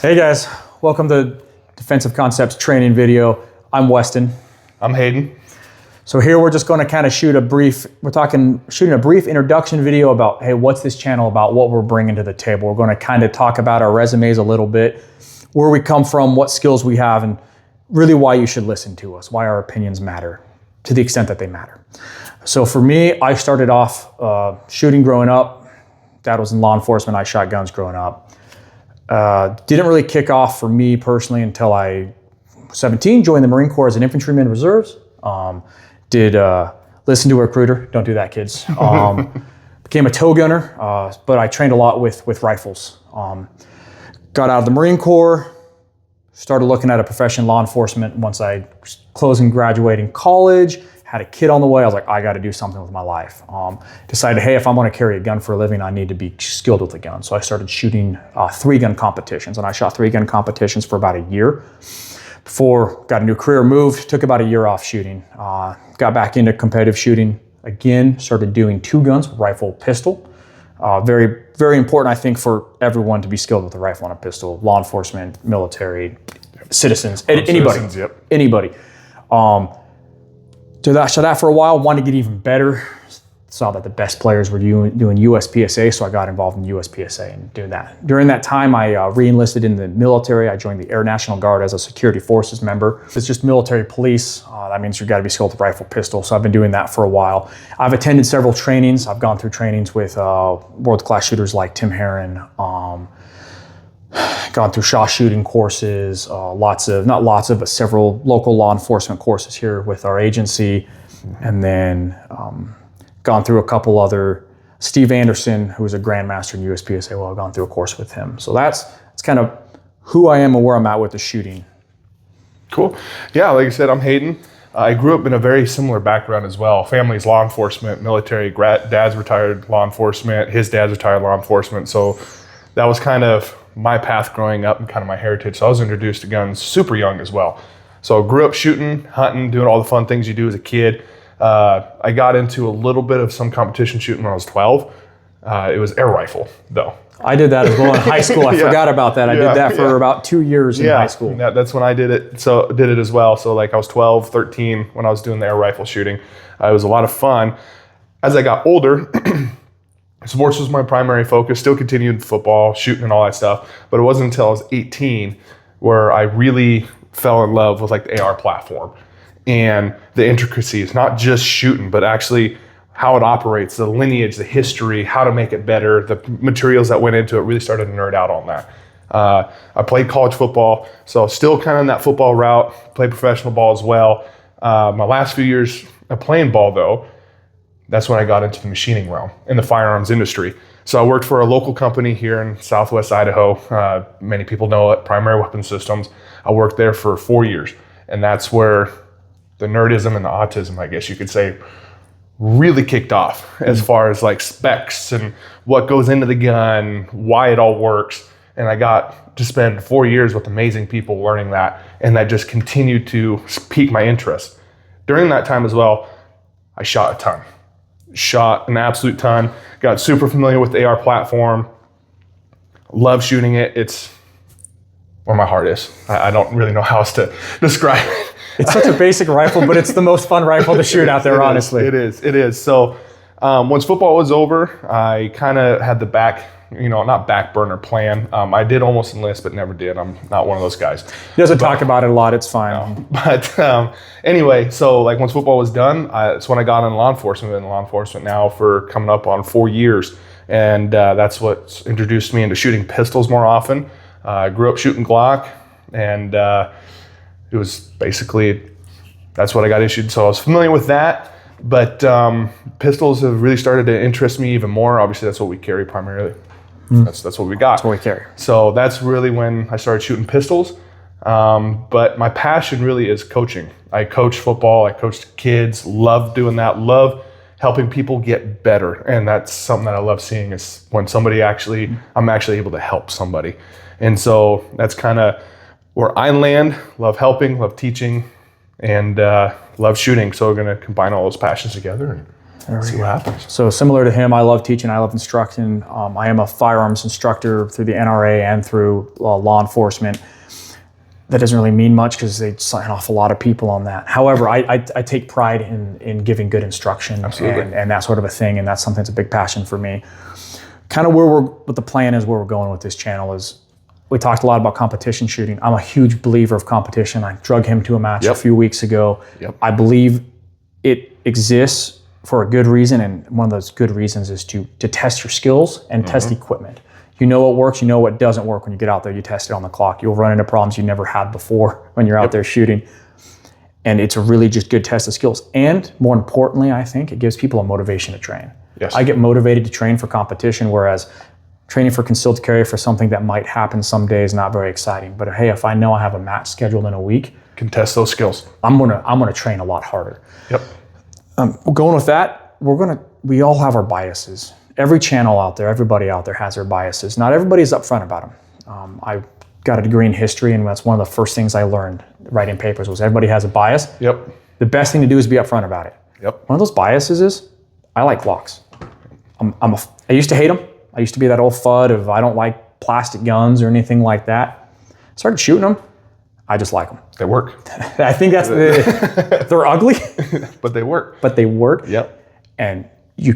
Hey guys, welcome to Defensive Concepts training video. I'm Weston. I'm Hayden. So here we're just going to kind of shooting a brief introduction video about, hey, what's this channel about, what we're bringing to the table. We're going to kind of talk about our resumes a little bit, where we come from, what skills we have, and really why you should listen to us, why our opinions matter to the extent that they matter. So for me, I started off shooting growing up. Dad was in law enforcement. I shot guns growing up. Didn't really kick off for me personally until I was 17, joined the Marine Corps as an infantryman reserves. Did listen to a recruiter, don't do that, kids. Became a tow gunner, but I trained a lot with rifles. Got out of the Marine Corps, started looking at a profession in law enforcement once I was closing graduating college. Had a kid on the way. I was like, I got to do something with my life. Decided, hey, if I'm going to carry a gun for a living, I need to be skilled with a gun. So I started shooting 3-gun competitions, and I shot 3-gun competitions for about a year before got a new career, moved, took about a year off shooting. Got back into competitive shooting again, started doing 2 guns, rifle, pistol. Very, very important, I think, for everyone to be skilled with a rifle and a pistol, law enforcement, military, citizens, anybody. Citizens, yep. Anybody. So that for a while, wanted to get even better. Saw that the best players were doing USPSA, so I got involved in USPSA and doing that. During that time, I re-enlisted in the military. I joined the Air National Guard as a security forces member. It's just military police. That means you've got to be skilled with rifle, pistol. So I've been doing that for a while. I've attended several trainings. I've gone through trainings with world-class shooters like Tim Herron. Gone through SHA shooting courses, but several local law enforcement courses here with our agency. And then gone through a couple other, Steve Anderson, who was a grandmaster in USPSA, well, I've gone through a course with him. So that's kind of who I am and where I'm at with the shooting. Cool. Yeah, like I said, I'm Hayden. I grew up in a very similar background as well. Family's law enforcement, military, dad's retired law enforcement, his dad's retired law enforcement. So that was kind of my path growing up and kind of my heritage. So I was introduced to guns super young as well. So I grew up shooting, hunting, doing all the fun things you do as a kid. I got into a little bit of some competition shooting when I was 12. It was air rifle though. I did that as well in high school. I forgot about that. I did that for about 2 years in high school. Yeah, that's when I did it. So did it as well. So like I was 12, 13 when I was doing the air rifle shooting. It was a lot of fun. As I got older, sports was my primary focus, still continued football, shooting and all that stuff. But it wasn't until I was 18 where I really fell in love with like the AR platform and the intricacies, not just shooting, but actually how it operates, the lineage, the history, how to make it better, the materials that went into it, really started to nerd out on that. I played college football, so still kind of in that football route, played professional ball as well. My last few years of playing ball though, that's when I got into the machining realm in the firearms industry. So I worked for a local company here in Southwest Idaho. Many people know it, Primary Weapon Systems. I worked there for 4 years, and that's where the nerdism and the autism, I guess you could say, really kicked off as far as like specs and what goes into the gun, why it all works. And I got to spend 4 years with amazing people learning that, and that just continued to pique my interest. During that time as well, I shot a ton. Shot an absolute ton, got super familiar with the AR platform, love shooting it. It's where my heart is. I don't really know how else to describe it. It's such a basic rifle, but it's the most fun rifle to shoot out there, honestly. It is. So once football was over, I kind of had the not back burner plan. I did almost enlist, but never did. I'm not one of those guys. He doesn't talk about it a lot. It's fine. No. Anyway, so like once football was done, that's when I got in law enforcement. I've been in law enforcement now for coming up on 4 years. And that's what introduced me into shooting pistols more often. I grew up shooting Glock, and it was basically, that's what I got issued. So I was familiar with that. But pistols have really started to interest me even more. Obviously, that's what we carry primarily. That's what we got. That's what we carry. So that's really when I started shooting pistols. But my passion really is coaching. I coach football. I coach kids. Love doing that. Love helping people get better. And that's something that I love seeing is when I'm actually able to help somebody. And so that's kind of where I land. Love helping, love teaching, and love shooting. So we're going to combine all those passions together. See what happens. So similar to him, I love teaching, I love instructing. I am a firearms instructor through the NRA and through law enforcement. That doesn't really mean much because they sign off a lot of people on that. However, I take pride in giving good instruction and that sort of a thing, and that's something that's a big passion for me. Kind of what the plan is, where we're going with this channel is, we talked a lot about competition shooting. I'm a huge believer of competition. I drug him to a match a few weeks ago. I believe it exists for a good reason, and one of those good reasons is to test your skills and test equipment. You know what works, you know what doesn't work when you get out there, you test it on the clock. You'll run into problems you never had before when you're out there shooting. And it's a really just good test of skills. And more importantly, I think it gives people a motivation to train. Yes. I get motivated to train for competition, whereas training for concealed carry for something that might happen someday is not very exciting. But hey, if I know I have a match scheduled in a week, Can test those skills. I'm gonna train a lot harder. Yep. Going with that, we all have our biases. Every channel out there, everybody out there has their biases. Not everybody's upfront about them. I got a degree in history, and that's one of the first things I learned writing papers was everybody has a bias. Yep. The best thing to do is be upfront about it. Yep. One of those biases is I like Glocks. I used to hate them. I used to be that old FUD of I don't like plastic guns or anything like that. Started shooting them. I just like them. They work. I think that's they're ugly, But they work. but they work. Yep. And you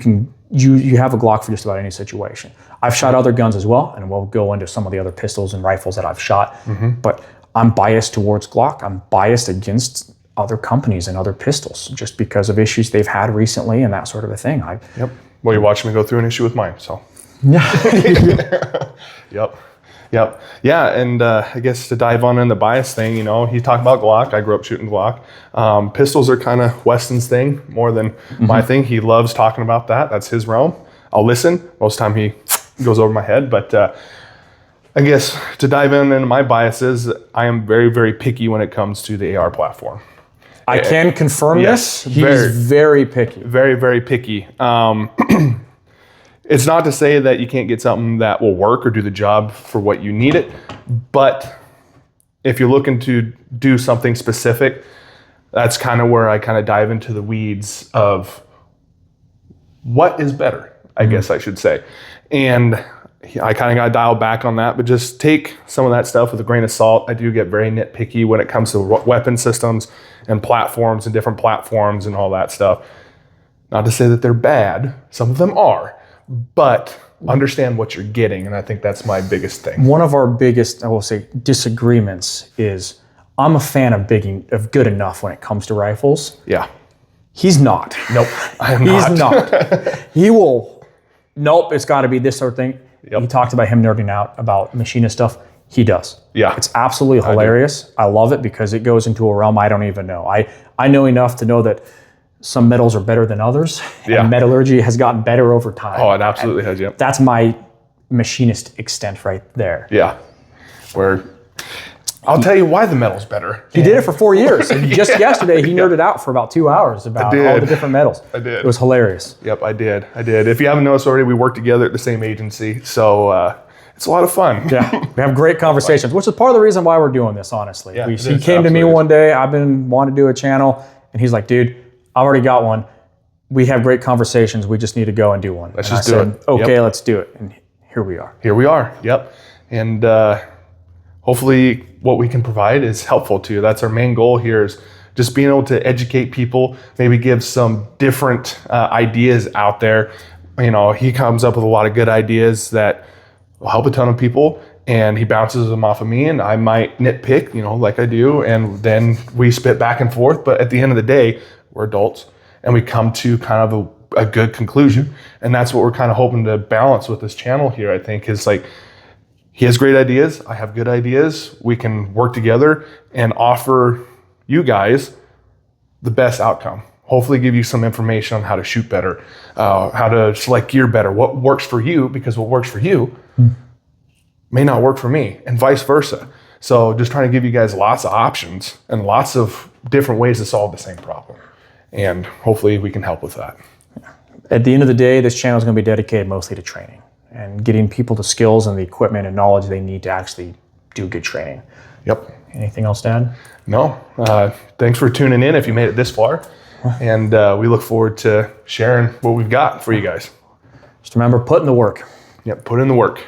have a Glock for just about any situation. I've shot other guns as well, and we'll go into some of the other pistols and rifles that I've shot. But I'm biased towards Glock. I'm biased against other companies and other pistols just because of issues they've had recently and that sort of a thing. Yep. Well, you're watching me go through an issue with mine, so. Yep. Yep. Yeah, and I guess to dive on in the bias thing, he talked about Glock. I grew up shooting Glock. Pistols are kind of Weston's thing more than my thing. He loves talking about that. That's his realm. I'll listen. Most of the time he goes over my head. But I guess to dive into my biases, I am very, very picky when it comes to the AR platform. I can confirm Yes, this. He's very picky. Very, very picky. It's not to say that you can't get something that will work or do the job for what you need it, but if you're looking to do something specific, that's kind of where I kind of dive into the weeds of what is better, I guess I should say. And I kind of got to dial back on that, but just take some of that stuff with a grain of salt. I do get very nitpicky when it comes to weapon systems and platforms and different platforms and all that stuff. Not to say that they're bad, some of them are, but understand what you're getting, and I think that's my biggest thing. One of our biggest, I will say, disagreements is I'm a fan of good enough when it comes to rifles. Yeah. He's not. Nope. I am He's not. He will, nope, it's got to be this sort of thing. Yep. He talked about him nerding out about machinist stuff. He does. Yeah. It's absolutely hilarious. I love it because it goes into a realm I don't even know. I know enough to know that some metals are better than others, and metallurgy has gotten better over time. Oh, it absolutely has, yep. That's my machinist extent right there. Yeah. Where I'll tell you why the metal's better. He did it for 4 years. And just yesterday, he nerded out for about 2 hours about all the different metals. I did. It was hilarious. Yep, I did. If you haven't noticed already, we work together at the same agency, so it's a lot of fun. Yeah, we have great conversations, which is part of the reason why we're doing this, honestly. Yeah, He came to me one day, I've been wanting to do a channel, and he's like, dude, I already got one. We have great conversations. We just need to go and do one. Let's and just do it. Okay, let's do it. And here we are. Here we are. Yep. And hopefully what we can provide is helpful to you. That's our main goal here, is just being able to educate people, maybe give some different ideas out there. He comes up with a lot of good ideas that will help a ton of people, and he bounces them off of me, and I might nitpick, like I do, and then we spit back and forth. But at the end of the day, we're adults, and we come to kind of a good conclusion. And that's what we're kind of hoping to balance with this channel here, I think, is like, he has great ideas, I have good ideas. We can work together and offer you guys the best outcome. Hopefully give you some information on how to shoot better, how to select gear better, what works for you, because what works for you may not work for me, and vice versa. So just trying to give you guys lots of options and lots of different ways to solve the same problem. And hopefully we can help with that. At the end of the day, this channel is going to be dedicated mostly to training and getting people the skills and the equipment and knowledge they need to actually do good training. Yep. Anything else to add? No. Thanks for tuning in if you made it this far. And we look forward to sharing what we've got for you guys. Just remember, put in the work. Yep, put in the work.